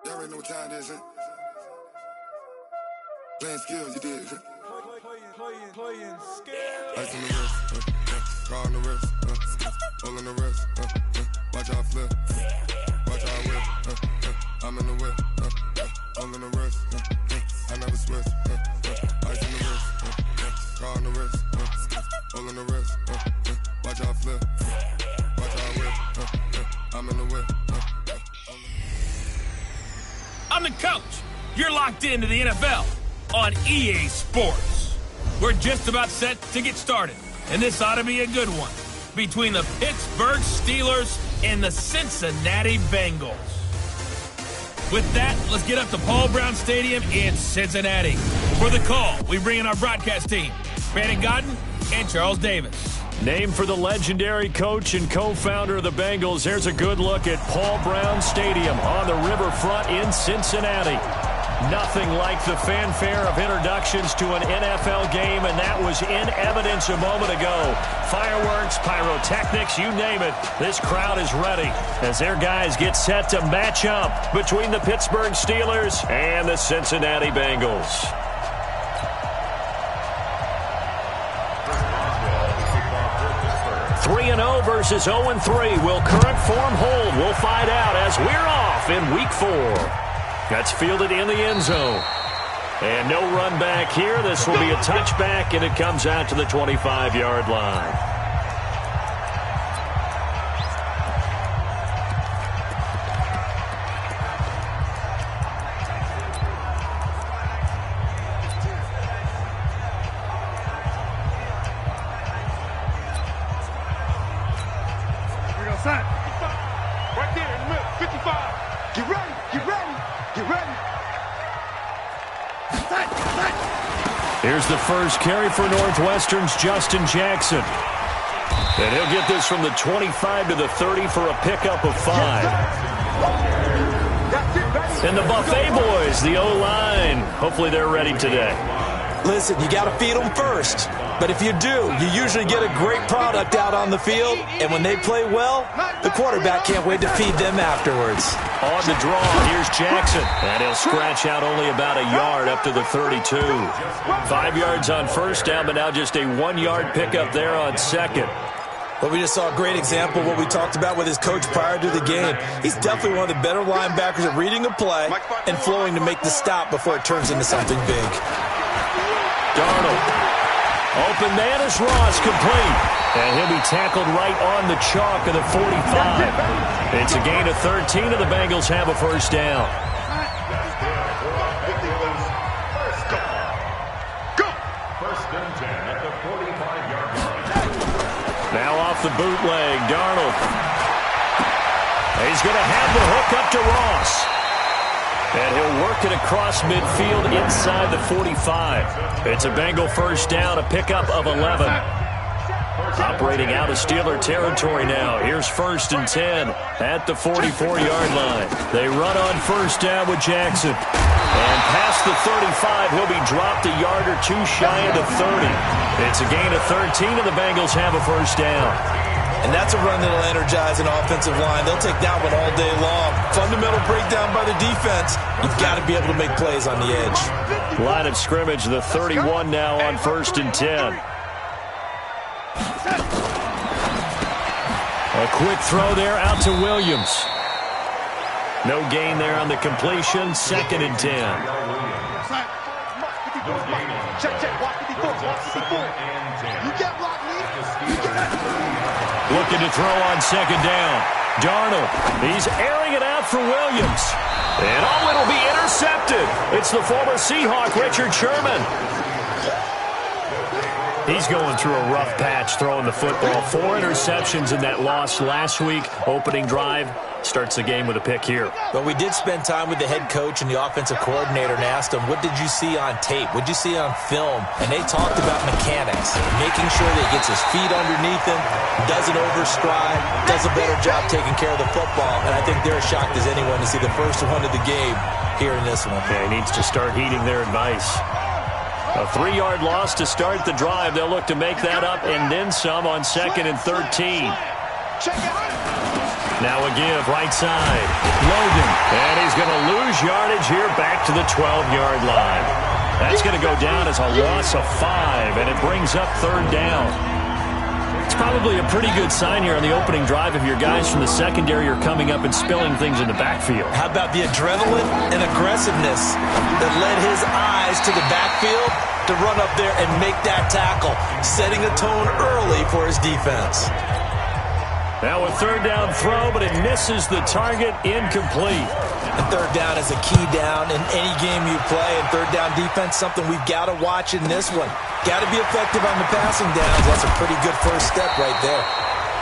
Y'all already know what time it is, huh? Playing skills, you did. Playing skills. Ice on the wrist, car on the wrist, hole in the wrist, watch out flip, watch out whip, I'm in the whip, hole in the wrist, I never switch, ice on the wrist, car on the wrist, hole in the wrist, watch out flip, watch out whip, I'm in the whip. I'm the coach. You're locked into the NFL on EA Sports. We're just about set to get started, and this ought to be a good one between the Pittsburgh Steelers and the Cincinnati Bengals. With that, let's get up to Paul Brown Stadium in Cincinnati. For the call, we bring in our broadcast team, Brandon Godden and Charles Davis. Named for the legendary coach and co-founder of the Bengals, here's a good look at Paul Brown Stadium on the riverfront in Cincinnati. Nothing like the fanfare of introductions to an NFL game, and that was in evidence a moment ago. Fireworks, pyrotechnics, you name it. This crowd is ready as their guys get set to match up between the Pittsburgh Steelers and the Cincinnati Bengals. 3-0 versus 0-3. Will current form hold? We'll find out as we're off in Week 4. That's fielded in the end zone. And no run back here. This will be a touchback, and it comes out to the 25-yard line. Right there in the middle, 55. Get ready, get ready, get ready. Here's the first carry for Northwestern's Justin Jackson. And he'll get this from the 25 to the 30 for a pickup of 5. And the Buffet boys, the O-line, hopefully they're ready today. Listen, you got to feed them first. But if you do, you usually get a great product out on the field. And when they play well, the quarterback can't wait to feed them afterwards. On the draw, here's Jackson. And he'll scratch out only about a yard up to the 32. 5 yards on first down, but now just a 1-yard pickup there on second. But we just saw a great example of what we talked about with his coach prior to the game. He's definitely one of the better linebackers at reading a play and flowing to make the stop before it turns into something big. Darnold. Open man is Ross, complete. And he'll be tackled right on the chalk of the 45. It's a gain of 13, and the Bengals have a first down. First and 10 at the 45-yard line. Now off the bootleg, Darnold. He's going to have the hook up to Ross. And he'll work it across midfield inside the 45. It's a Bengal first down, a pickup of 11. Operating out of Steeler territory now. Here's first and 10 at the 44-yard line. They run on first down with Jackson. And past the 35, he'll be dropped a yard or two shy of the 30. It's a gain of 13, and the Bengals have a first down. And that's a run that'll energize an offensive line. They'll take that one all day long. Fundamental breakdown by the defense. You've got to be able to make plays on the edge. Line of scrimmage, the 31 now on first and 10. A quick throw there out to Williams. No gain there on the completion. Second and 10. Looking to throw on second down. Darnold, he's airing it out for Williams. And it'll be intercepted. It's the former Seahawk, Richard Sherman. He's going through a rough patch throwing the football. 4 interceptions in that loss last week. Opening drive, starts the game with a pick here. But we did spend time with the head coach and the offensive coordinator and asked them, what did you see on tape? What did you see on film? And they talked about mechanics, making sure that he gets his feet underneath him, doesn't overstride, does a better job taking care of the football. And I think they're as shocked as anyone to see the first one of the game here in this one. Yeah, he needs to start heeding their advice. A 3-yard loss to start the drive. They'll look to make that up and then some on 2nd and 13. Now a give, right side. Logan. And he's going to lose yardage here back to the 12-yard line. That's going to go down as a loss of 5, and it brings up 3rd down. It's probably a pretty good sign here on the opening drive if your guys from the secondary are coming up and spilling things in the backfield. How about the adrenaline and aggressiveness that led his eyes to the backfield to run up there and make that tackle, setting a tone early for his defense. Now a 3rd down throw, but it misses the target, incomplete. And 3rd down is a key down in any game you play, and 3rd down defense, something we've got to watch in this one. Got to be effective on the passing downs. That's a pretty good first step right there.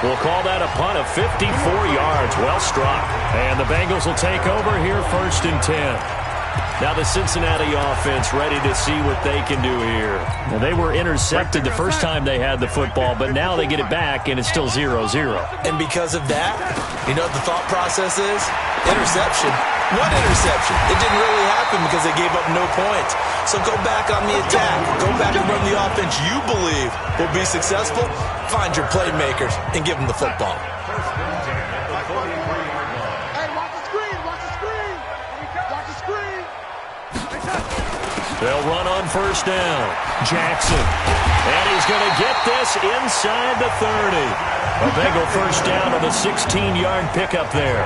We'll call that a punt of 54 yards. Well struck. And the Bengals will take over here 1st and 10. Now the Cincinnati offense ready to see what they can do here. Well, they were intercepted the first time they had the football, but now they get it back, and it's still 0-0. And because of that, you know what the thought process is? Interception. One interception. It didn't really happen because they gave up no points. So go back on the attack. Go back and run the offense you believe will be successful. Find your playmakers and give them the football. They'll run on 1st down. Jackson. And he's going to get this inside the 30. A Bengal 1st down on the 16-yard pickup there.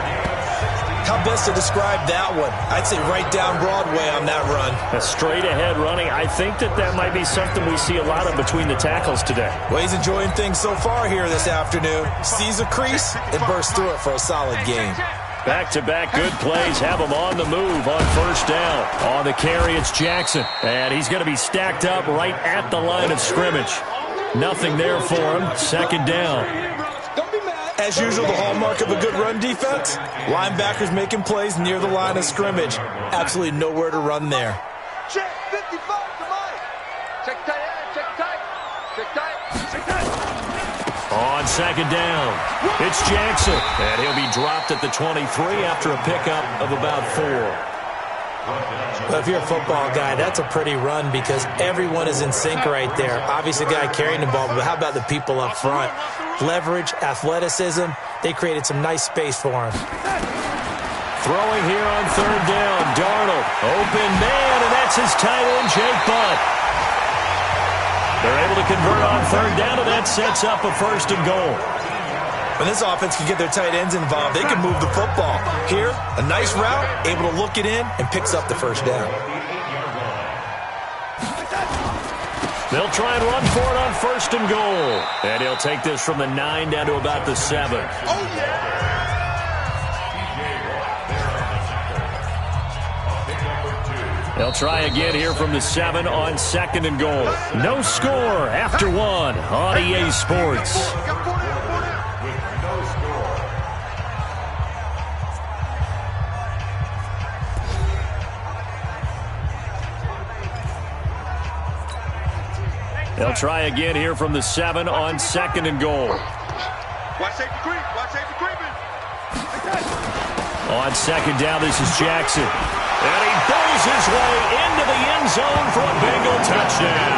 How best to describe that one? I'd say right down Broadway on that run. A straight-ahead running. I think that might be something we see a lot of between the tackles today. Well, he's enjoying things so far here this afternoon. Sees a crease and bursts through it for a solid gain. Back-to-back good plays have him on the move on 1st down. On the carry, it's Jackson. And he's going to be stacked up right at the line of scrimmage. Nothing there for him. 2nd down. As usual, the hallmark of a good run defense, linebackers making plays near the line of scrimmage. Absolutely nowhere to run there. Check 55 to Mike. Check tight, check tight. Check tight, check tight. On 2nd down, it's Jackson. And he'll be dropped at the 23 after a pickup of about 4. Well, if you're a football guy, that's a pretty run because everyone is in sync right there. Obviously, the guy carrying the ball, but how about the people up front? Leverage, athleticism, they created some nice space for him. Throwing here on 3rd down, Darnold. Open man, and that's his tight end, Jake Butt. They're able to convert on 3rd down, and that sets up a 1st and goal. When this offense can get their tight ends involved, they can move the football. Here, a nice route, able to look it in, and picks up the 1st down. They'll try and run for it on 1st and goal. And he'll take this from the 9 down to about the 7. Oh, yeah! They'll try again here from the 7 on 2nd and goal. No score after 1 on EA Sports. They'll try again here from the 7 on 2nd and goal. Watch safety creep. Watch safety creeping. On 2nd down, this is Jackson. And he bulls his way into the end zone for a Bengal touchdown.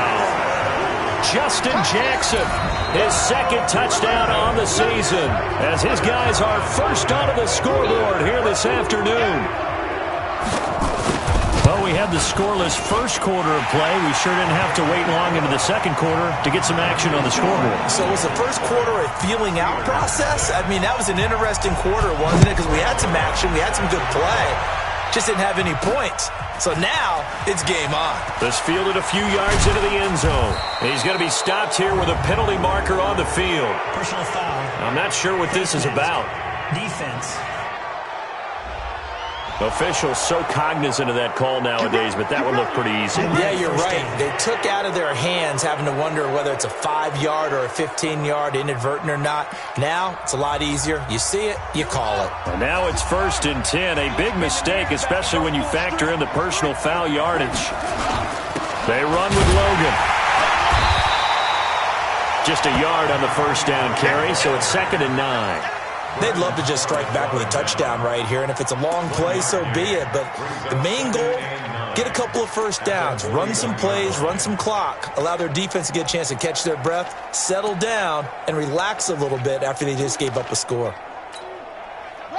Justin Jackson, his 2nd touchdown on the season, as his guys are first onto the scoreboard here this afternoon. Well, we had the scoreless first quarter of play. We sure didn't have to wait long into the 2nd quarter to get some action on the scoreboard. So was the first quarter a feeling out process? I mean, that was an interesting quarter, wasn't it? Because we had some action, we had some good play, just didn't have any points. So now it's game on. This fielded a few yards into the end zone. He's going to be stopped here with a penalty marker on the field. Personal foul. I'm not sure what this is about. Defense. Officials so cognizant of that call nowadays, but that one looked pretty easy. Yeah, you're right. They took out of their hands having to wonder whether it's a 5-yard or a 15-yard inadvertent or not. Now, it's a lot easier. You see it, you call it. And now it's 1st and 10. A big mistake, especially when you factor in the personal foul yardage. They run with Logan. Just a yard on the first down carry, so it's 2nd and 9. They'd love to just strike back with a touchdown right here, and if it's a long play, so be it. But the main goal, get a couple of first downs, run some plays, run some clock, allow their defense to get a chance to catch their breath, settle down, and relax a little bit after they just gave up a score.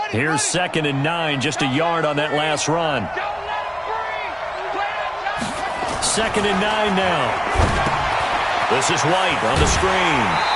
Here's 2nd and 9, just a yard on that last run. 2nd and 9 now. This is White on the screen.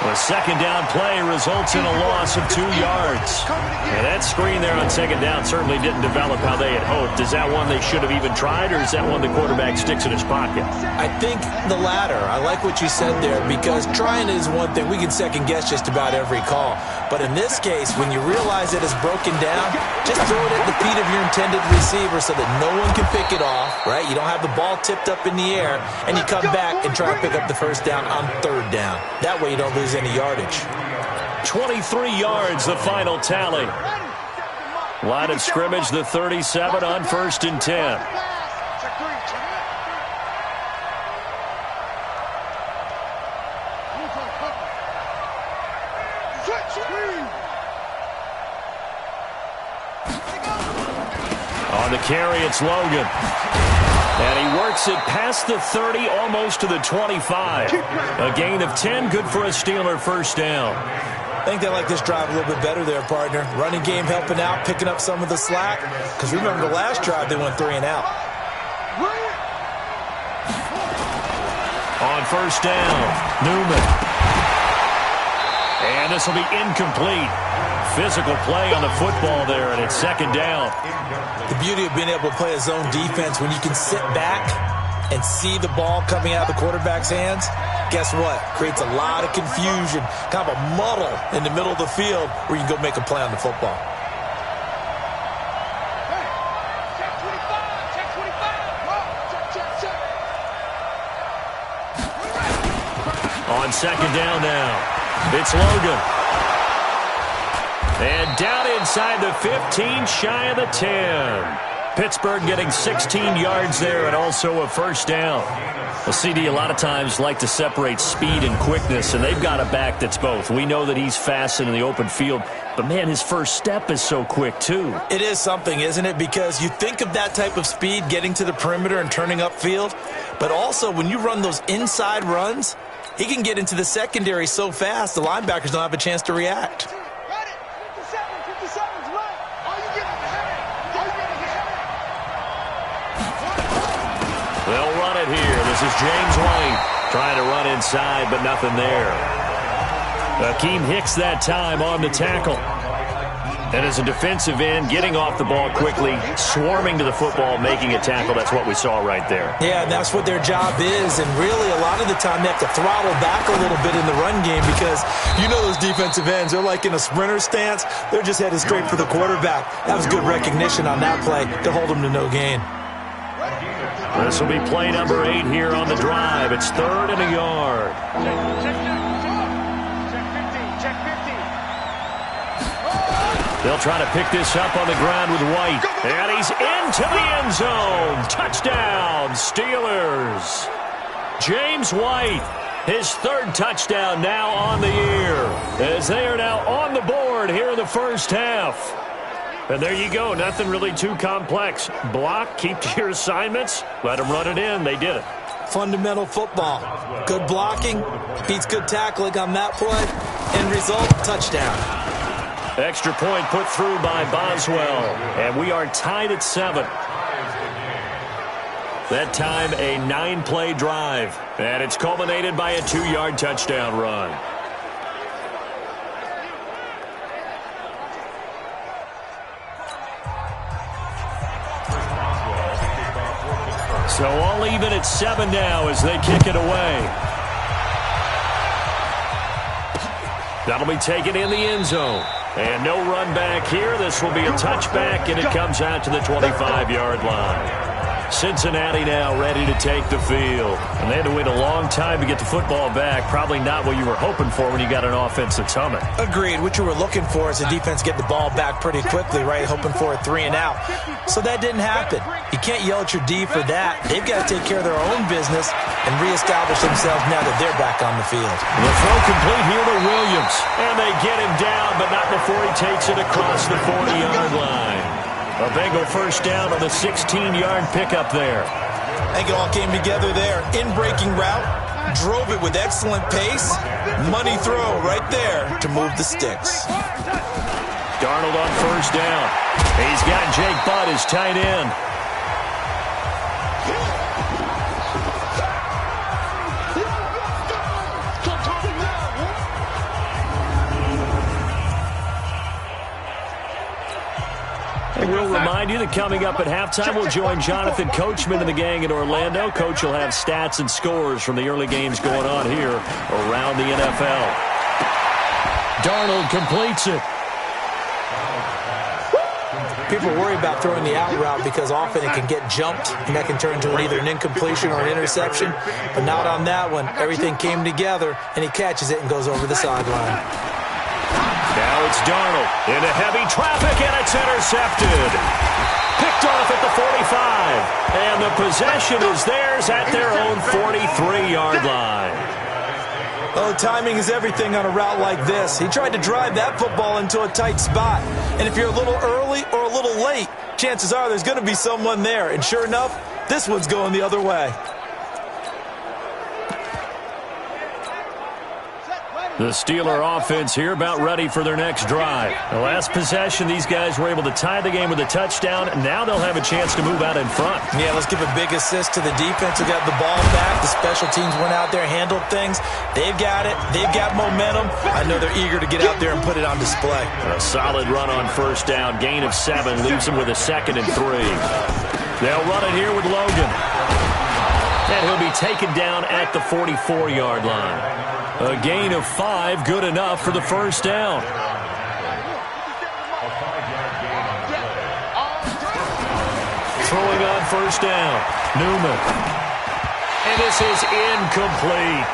The second down play results in a loss of 2 yards. And that screen there on second down certainly didn't develop how they had hoped. Is that one they should have even tried, or is that one the quarterback sticks in his pocket? I think the latter. I like what you said there, because trying is one thing. We can second guess just about every call. But in this case, when you realize it is broken down, just throw it at the feet of your intended receiver so that no one can pick it off, right? You don't have the ball tipped up in the air, and you come back and try to pick up the first down on 3rd down. That way you don't lose any yardage. 23 yards, the final tally. Line of scrimmage, the 37 on 1st and 10. On the carry, it's Logan. And he works it past the 30, almost to the 25. A gain of 10, good for a Steeler first down. I think they like this drive a little bit better there, partner. Running game helping out, picking up some of the slack. Because remember the last drive, they went 3 and out. On first down, Newman. And this will be incomplete. Physical play on the football there, and it's 2nd down. The beauty of being able to play a zone defense, when you can sit back and see the ball coming out of the quarterback's hands, guess what? Creates a lot of confusion, kind of a muddle in the middle of the field where you can go make a play on the football. On 2nd down now, it's Logan. And down inside the 15, shy of the 10. Pittsburgh getting 16 yards there and also a first down. Well, CD, a lot of times like to separate speed and quickness, and they've got a back that's both. We know that he's fast in the open field, but, man, his first step is so quick, too. It is something, isn't it? Because you think of that type of speed getting to the perimeter and turning upfield, but also when you run those inside runs, he can get into the secondary so fast the linebackers don't have a chance to react. They'll run it here. This is James White trying to run inside, but nothing there. Akeem Hicks that time on the tackle. And as a defensive end, getting off the ball quickly, swarming to the football, making a tackle, that's what we saw right there. Yeah, and that's what their job is. And really, a lot of the time, they have to throttle back a little bit in the run game because you know those defensive ends, they're like in a sprinter stance. They're just headed straight for the quarterback. That was good recognition on that play to hold them to no gain. This will be play number 8 here on the drive. It's 3rd and a yard. They'll try to pick this up on the ground with White. And he's into the end zone. Touchdown, Steelers. James White, his 3rd touchdown now on the year, as they are now on the board here in the first half. And there you go. Nothing really too complex. Block, keep to your assignments, let them run it in. They did it. Fundamental football. Good blocking, beats good tackling on that play. End result, touchdown. Extra point put through by Boswell. And we are tied at 7. That time a 9-play drive. And it's culminated by a 2-yard touchdown run. So all even at 7 now as they kick it away. That'll be taken in the end zone. And no run back here. This will be a touchback, and it comes out to the 25-yard line. Cincinnati now ready to take the field. And they had to wait a long time to get the football back. Probably not what you were hoping for when you got an offense that's humming. Agreed. What you were looking for is the defense get the ball back pretty quickly, right? Hoping for a 3 and out. So that didn't happen. You can't yell at your D for that. They've got to take care of their own business and reestablish themselves now that they're back on the field. The throw complete here to Williams. And they get him down, but not before he takes it across the 40-yard line. A Bengal first down on the 16-yard pickup there. I think it all came together there. In-breaking route, drove it with excellent pace. Money throw right there to move the sticks. Darnold on first down. He's got Jake Butt, his tight end. We'll remind you that coming up at halftime, we'll join Jonathan Coachman and the gang in Orlando. Coach will have stats and scores from the early games going on here around the NFL. Darnold completes it. People worry about throwing the out route because often it can get jumped, and that can turn into either an incompletion or an interception. But not on that one. Everything came together, and he catches it and goes over the sideline. Now it's Darnold into heavy traffic, and it's intercepted. Picked off at the 45, and the possession is theirs at their own 43-yard line. Oh, timing is everything on a route like this. He tried to drive that football into a tight spot. And if you're a little early or a little late, chances are there's going to be someone there. And sure enough, this one's going the other way. The Steeler offense here about ready for their next drive. The last possession, these guys were able to tie the game with a touchdown, and now they'll have a chance to move out in front. Yeah, let's give a big assist to the defense who got the ball back. The special teams went out there, handled things. They've got it. They've got momentum. I know they're eager to get out there and put it on display. A solid run on first down. Gain of 7 leaves them with a 2nd and 3. They'll run it here with Logan. And he'll be taken down at the 44-yard line. A gain of 5, good enough for the first down. Throwing on first down, Newman. And this is incomplete.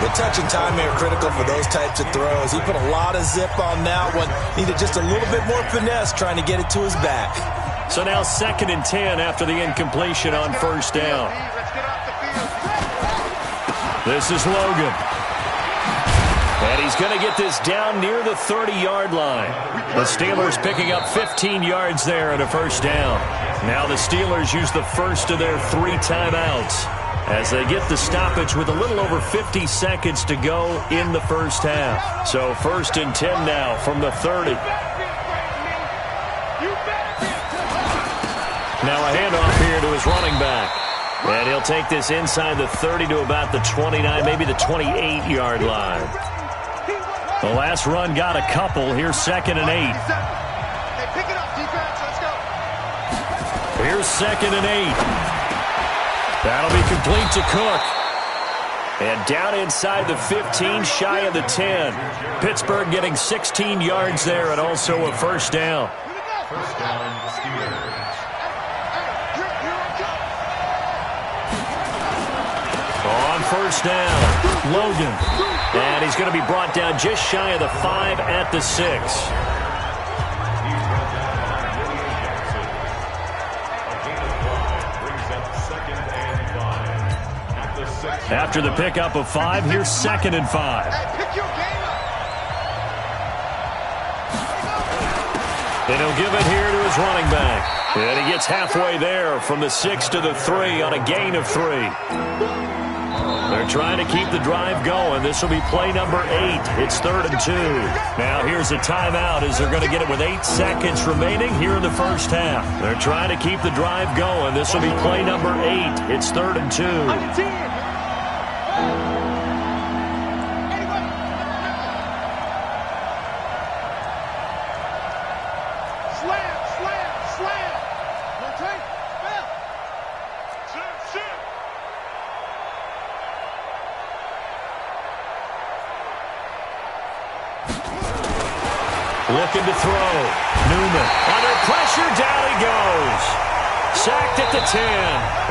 The touch and timing are critical for those types of throws. He put a lot of zip on that one. Needed just a little bit more finesse trying to get it to his back. So now 2nd and 10 after the incompletion on first down. This is Logan. And he's going to get this down near the 30-yard line. The Steelers picking up 15 yards there and a first down. Now the Steelers use the first of their 3 timeouts as they get the stoppage with a little over 50 seconds to go in the first half. So 1st and 10 now from the 30. Now a handoff here to his running back. And he'll take this inside the 30 to about the 29, maybe the 28-yard line. The last run got a couple. Here's 2nd and 8. Here's 2nd and 8. That'll be complete to Cook. And down inside the 15, shy of the 10. Pittsburgh getting 16 yards there and also a first down. First down, Steelers. On first down, Logan. And he's going to be brought down just shy of the 5 at the 6. After the pickup of 5, here's 2nd and 5. And he'll give it here to his running back. And he gets halfway there from the 6 to the 3 on a gain of 3. They're trying to keep the drive going. This will be play number 8. It's 3rd and 2. Now here's a timeout as they're going to get it with 8 seconds remaining here in the first half. They're trying to keep the drive going. This will be play number 8. It's 3rd and 2. Looking to throw. Newman under pressure. Down he goes. Sacked at the 10.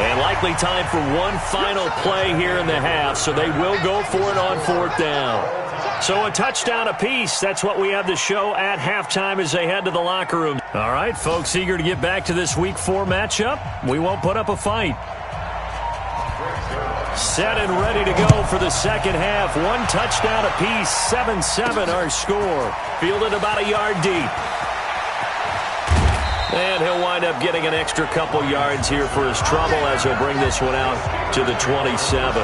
And likely time for one final play here in the half, so they will go for it on 4th down. So a touchdown apiece. That's what we have to show at halftime as they head to the locker room. All right, folks, eager to get back to this Week 4 matchup. We won't put up a fight. Set and ready to go for the second half. One touchdown apiece. 7-7 our score. Fielded about a yard deep. And he'll wind up getting an extra couple yards here for his trouble as he'll bring this one out to the 27.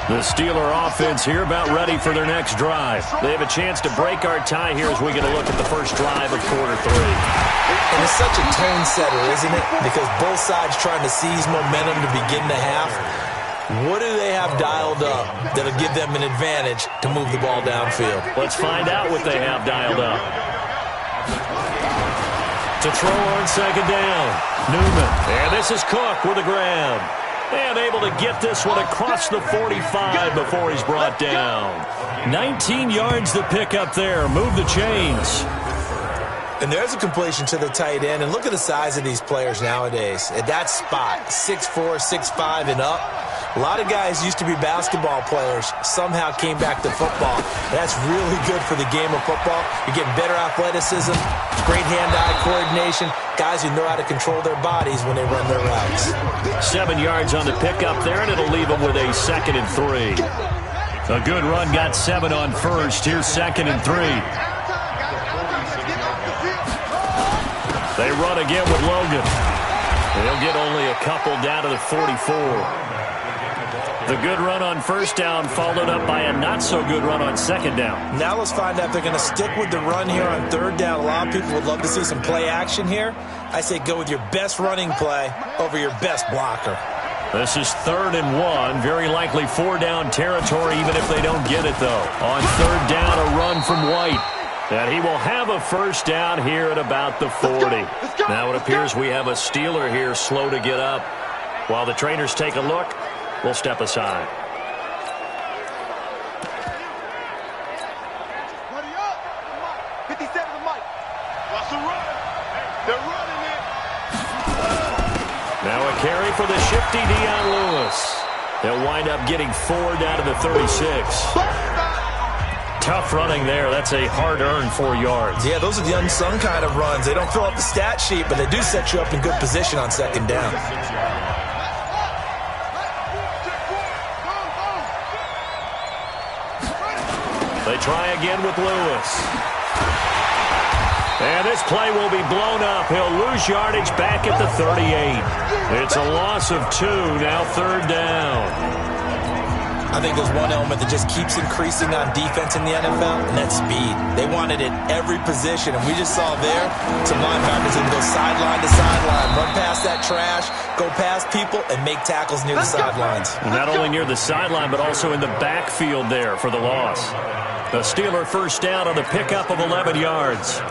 The Steeler offense here about ready for their next drive. They have a chance to break our tie here as we get a look at the first drive of quarter 3. And it's such a tone setter, isn't it? Because both sides trying to seize momentum to begin the half. What do they have dialed up that'll give them an advantage to move the ball downfield? Let's find out what they have dialed up. To throw on second down. Newman. And this is Cook with a grab. And able to get this one across the 45 before he's brought down. 19 yards to pick up there. Move the chains. And there's a completion to the tight end. And look at the size of these players nowadays. At that spot, 6'4", 6'5", and up. A lot of guys used to be basketball players, somehow came back to football. That's really good for the game of football. You're getting better athleticism, great hand-eye coordination, guys who know how to control their bodies when they run their routes. 7 yards on the pickup there, and it'll leave them with a 2nd and 3. A good run got 7 on first. Here's 2nd and 3. They run again with Logan. They'll get only a couple down to the 44. The good run on first down followed up by a not-so-good run on second down. Now let's find out if they're going to stick with the run here on third down. A lot of people would love to see some play action here. I say go with your best running play over your best blocker. This is 3rd and 1. Very likely 4-down territory even if they don't get it, though. On third down, a run from White. And he will have a first down here at about the 40. Now it appears we have a Steeler here slow to get up. While the trainers take a look, we'll step aside. Ready up. 57 to Mike. Watch the run. They're running it. Now a carry for the shifty Dion Lewis. They'll wind up getting 4 down to the 36. Tough running there. That's a hard-earned 4 yards. Yeah, those are the unsung kind of runs. They don't fill up the stat sheet, but they do set you up in good position on second down. They try again with Lewis. And this play will be blown up. He'll lose yardage back at the 38. It's a loss of 2, now 3rd down. I think there's one element that just keeps increasing on defense in the NFL, and that's speed. They want it at every position, and we just saw there some linebackers that go sideline to sideline, run past that trash, go past people, and make tackles near the sidelines. Not only near the sideline, but also in the backfield there for the loss. The Steeler first down on the pickup of 11 yards.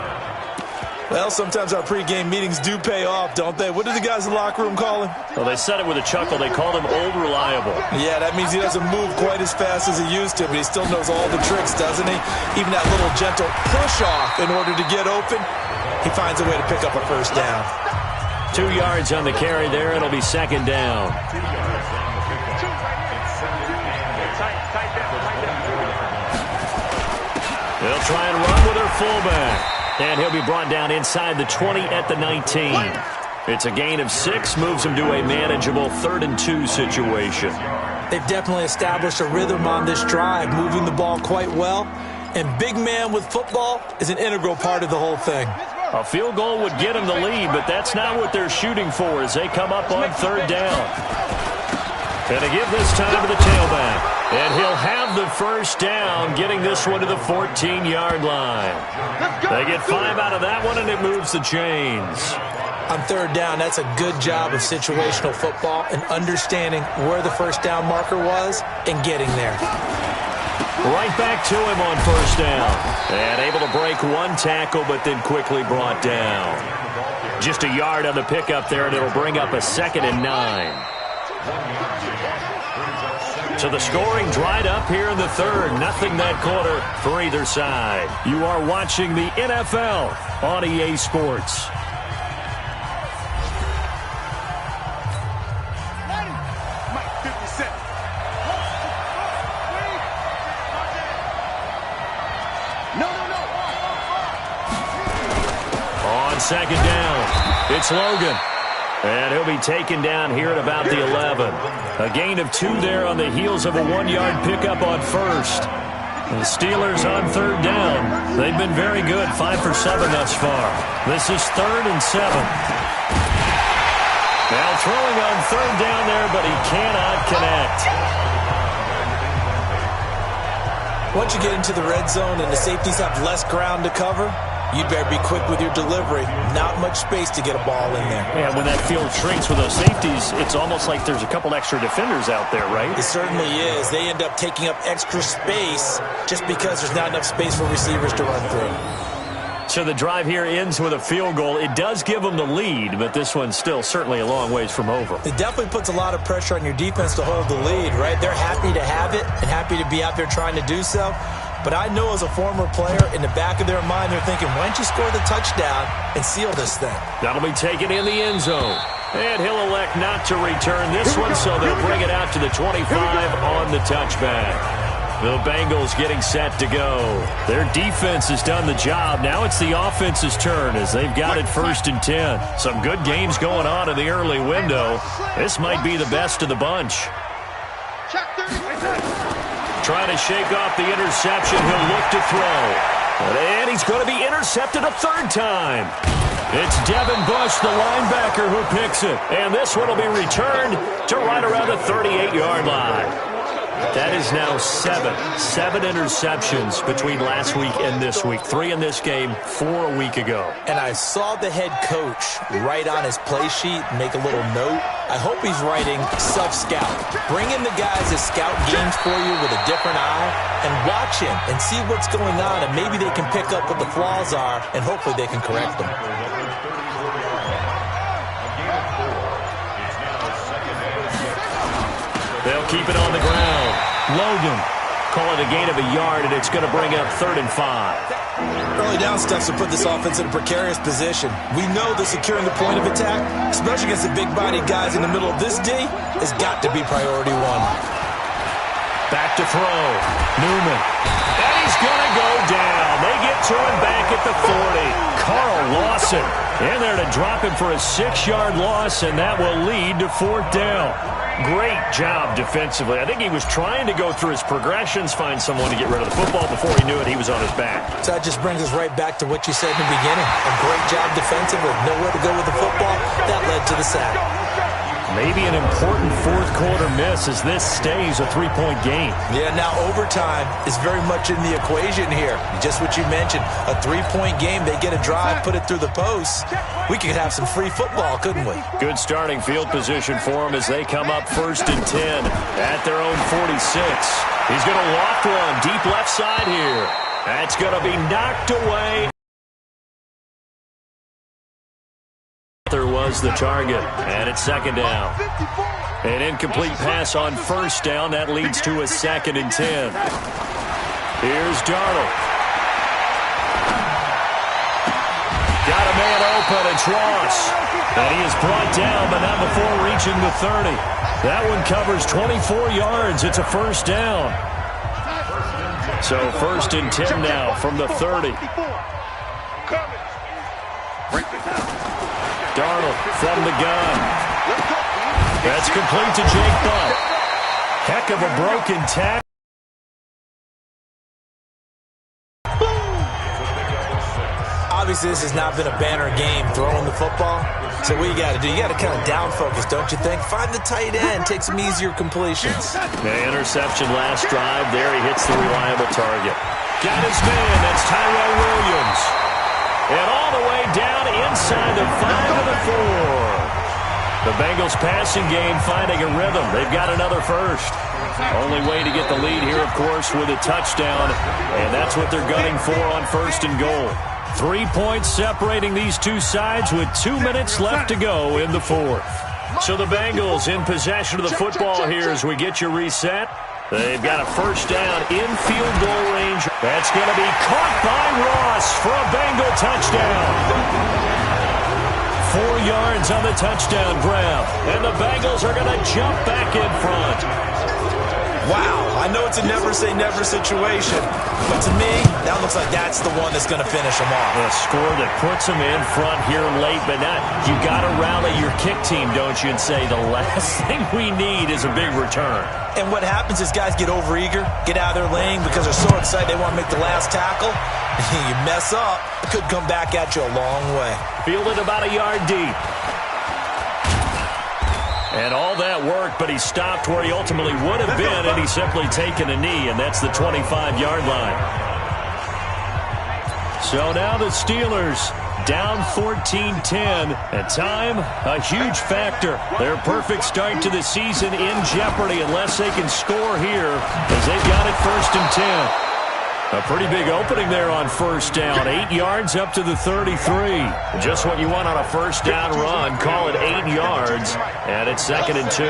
Well, sometimes our pregame meetings do pay off, don't they? What do the guys in the locker room call him? Well, they said it with a chuckle. They called him Old Reliable. Yeah, that means he doesn't move quite as fast as he used to, but he still knows all the tricks, doesn't he? Even that little gentle push-off in order to get open, he finds a way to pick up a first down. 2 yards on the carry there. It'll be 2nd down. They'll try and run with their fullback. And he'll be brought down inside the 20 at the 19. It's a gain of 6, moves him to a manageable 3rd and 2 situation. They've definitely established a rhythm on this drive, moving the ball quite well. And big man with football is an integral part of the whole thing. A field goal would get them the lead, but that's not what they're shooting for as they come up on 3rd down. And to give this time to the tailback. And he'll have the first down, getting this one to the 14-yard line. They get 5 out of that one, and it moves the chains. On 3rd down, that's a good job of situational football and understanding where the first down marker was and getting there. Right back to him on 1st down. And able to break one tackle, but then quickly brought down. Just a yard on the pickup there, and it'll bring up a 2nd and 9. So the scoring dried up here in the third. Nothing that quarter for either side. You are watching the NFL on EA Sports. On second down, it's Logan. And he'll be taken down here at about the 11. A gain of 2 there on the heels of a 1-yard pickup on first. The Steelers on third down. They've been very good, 5 for 7 thus far. This is 3rd and 7. Now throwing on third down there, but he cannot connect. Once you get into the red zone and the safeties have less ground to cover, you better be quick with your delivery. Not much space to get a ball in there. Yeah, when that field shrinks with those safeties, it's almost like there's a couple extra defenders out there, right? It certainly is. They end up taking up extra space just because there's not enough space for receivers to run through. So the drive here ends with a field goal. It does give them the lead, but this one's still certainly a long ways from over. It definitely puts a lot of pressure on your defense to hold the lead, right? They're happy to have it and happy to be out there trying to do so. But I know as a former player, in the back of their mind, they're thinking, why don't you score the touchdown and seal this thing? That'll be taken in the end zone. And he'll elect not to return this one, so they'll bring it out to the 25 on the touchback. The Bengals getting set to go. Their defense has done the job. Now it's the offense's turn as they've got it 1st and 10. Some good games going on in the early window. This might be the best of the bunch. Trying to shake off the interception. He'll look to throw. And he's going to be intercepted a 3rd time. It's Devin Bush, the linebacker, who picks it. And this one will be returned to right around the 38-yard line. That is now 7 interceptions between last week and this week. 3 in this game, 4 a week ago. And I saw the head coach write on his play sheet, make a little note. I hope he's writing self-scout. Bring in the guys that scout games for you with a different eye and watch him and see what's going on, and maybe they can pick up what the flaws are, and hopefully they can correct them. They'll keep it on the ground. Logan, call it a gain of a yard, and it's going to bring up 3rd and 5. Early down stuff to put this offense in a precarious position. We know that securing the point of attack, especially against the big-bodied guys in the middle of this D, has got to be priority 1. Back to throw. Newman. And he's going to go down. They get to him back at the 40. Carl Lawson in there to drop him for a 6-yard loss, and that will lead to 4th down. Great job defensively. I think he was trying to go through his progressions, find someone to get rid of the football. Before he knew it, he was on his back. So that just brings us right back to what you said in the beginning. A great job defensively. Nowhere to go with the football. That led to the sack. Maybe an important 4th quarter miss as this stays a 3-point game. Yeah, now overtime is very much in the equation here. Just what you mentioned, a 3-point game. They get a drive, put it through the post. We could have some free football, couldn't we? Good starting field position for them as they come up 1st and 10 at their own 46. He's going to loft one deep left side here. That's going to be knocked away. There was the target, and it's 2nd down. An incomplete pass on 1st down. That leads to a 2nd and 10. Here's Darnold. Got a man open. It's Ross. And he is brought down, but not before reaching the 30. That one covers 24 yards. It's a 1st down. So 1st and 10 now from the 30. Darnold from the gun. That's complete to Jake Butt. Heck of a broken tackle. Obviously, this has not been a banner game throwing the football. So what you got to do, you got to kind of down focus, don't you think? Find the tight end, take some easier completions. The interception last drive. There he hits the reliable target. Got his man. That's Tyrell Williams. And all the way down inside the 5 to the 4. The Bengals passing game finding a rhythm. They've got another 1st. Only way to get the lead here, of course, with a touchdown. And that's what they're gunning for on 1st and goal. 3 points separating these two sides with 2 minutes left to go in the 4th. So the Bengals in possession of the football here as we get you reset. They've got a first down in field goal range. That's going to be caught by Ross for a Bengal touchdown. 4 yards on the touchdown grab. And the Bengals are going to jump back in front. Wow, I know it's a never-say-never situation, but to me, that looks like that's the one that's going to finish them off. A score that puts them in front here late, but not. You got to rally your kick team, don't you, and say the last thing we need is a big return. And what happens is guys get overeager, get out of their lane because they're so excited they want to make the last tackle. You mess up, it could come back at you a long way. Fielded about a yard deep. And all that worked, but he stopped where he ultimately would have been, and he's simply taken a knee, and that's the 25-yard line. So now the Steelers down 14-10, and time, a huge factor. Their perfect start to the season in jeopardy unless they can score here, as they've got it 1st and 10. A pretty big opening there on first down. 8 yards up to the 33. Just what you want on a first down run. Call it 8 yards, and it's 2nd and 2.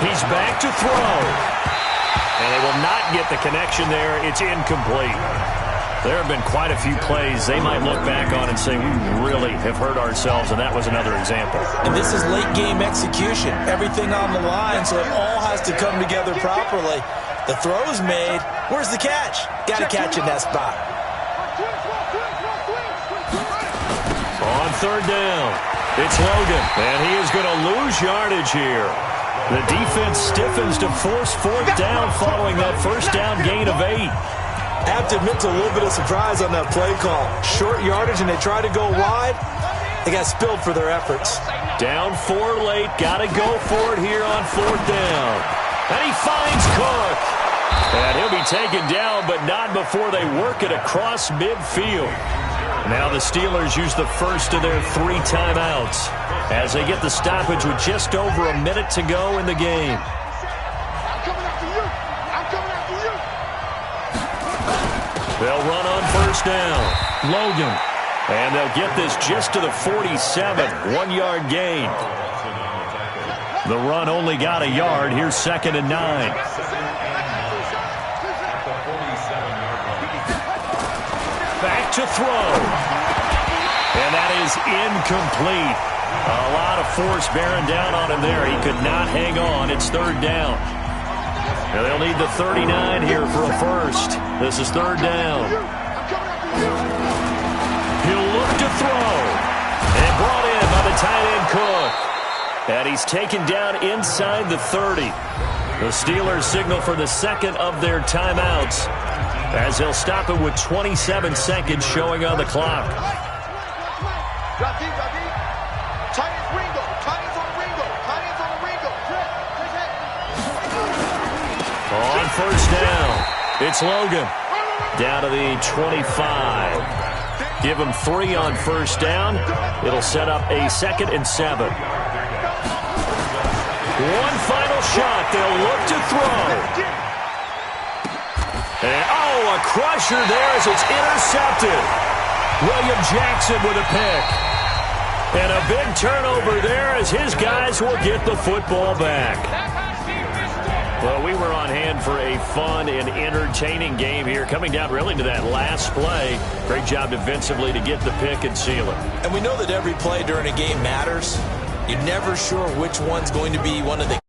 He's back to throw. And they will not get the connection there. It's incomplete. There have been quite a few plays they might look back on and say, we really have hurt ourselves, and that was another example. And this is late-game execution. Everything on the line, so it all has to come together properly. The throw's made. Where's the catch? Got to catch in that spot. On 3rd down, it's Logan, and he is going to lose yardage here. The defense stiffens to force 4th down following that first down gain of 8. I have to admit to a little bit of surprise on that play call. Short yardage, and they try to go wide. They got spilled for their efforts. Down 4 late. Got to go for it here on 4th down. And he finds Cook. And he'll be taken down, but not before they work it across midfield. Now the Steelers use the first of their 3 timeouts as they get the stoppage with just over a minute to go in the game. They'll run on first down. Logan. And they'll get this just to the 47. 1-yard gain. The run only got a yard. Here's 2nd and 9. Back to throw. And that is incomplete. A lot of force bearing down on him there. He could not hang on. It's 3rd down. And they'll need the 39 here for a first. This is 3rd down. He'll look to throw. And brought in by the tight end Cook. And he's taken down inside the 30. The Steelers signal for the 2nd of their timeouts as they'll stop it with 27 seconds showing on the clock. On first down, it's Logan. Down to the 25. Give him 3 on first down. It'll set up a 2nd and 7. One final shot. They'll look to throw. And, a crusher there as it's intercepted. William Jackson with a pick. And a big turnover there as his guys will get the football back. Well, we were on hand for a fun and entertaining game here, coming down really to that last play. Great job defensively to get the pick and seal it. And we know that every play during a game matters. You're never sure which one's going to be one of the